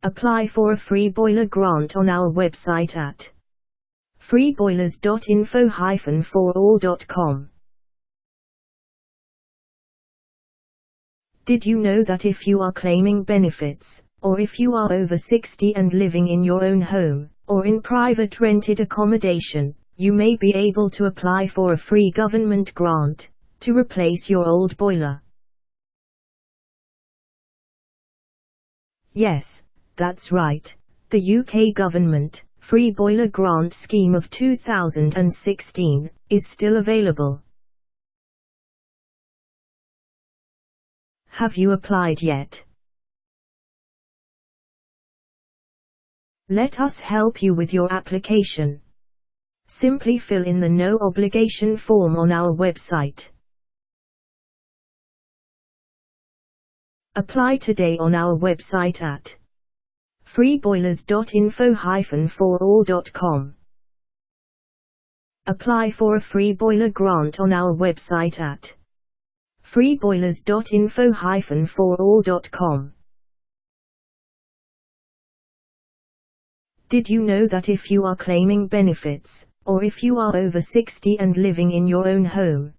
Apply for a free boiler grant on our website at freeboilers.info-forall.com. Did you know that if you are claiming benefits, or if you are over 60 and living in your own home, or in private rented accommodation, you may be able to apply for a free government grant to replace your old boiler? Yes, that's right. The UK government Free Boiler Grant Scheme of 2016 is still available. Have you applied yet? Let us help you with your application. Simply fill in the no obligation form on our website. Apply today on our website at freeboilers.info-forall.com. Apply for a free boiler grant on our website at freeboilers.info-forall.com. Did you know that if you are claiming benefits, or if you are over 60 and living in your own home,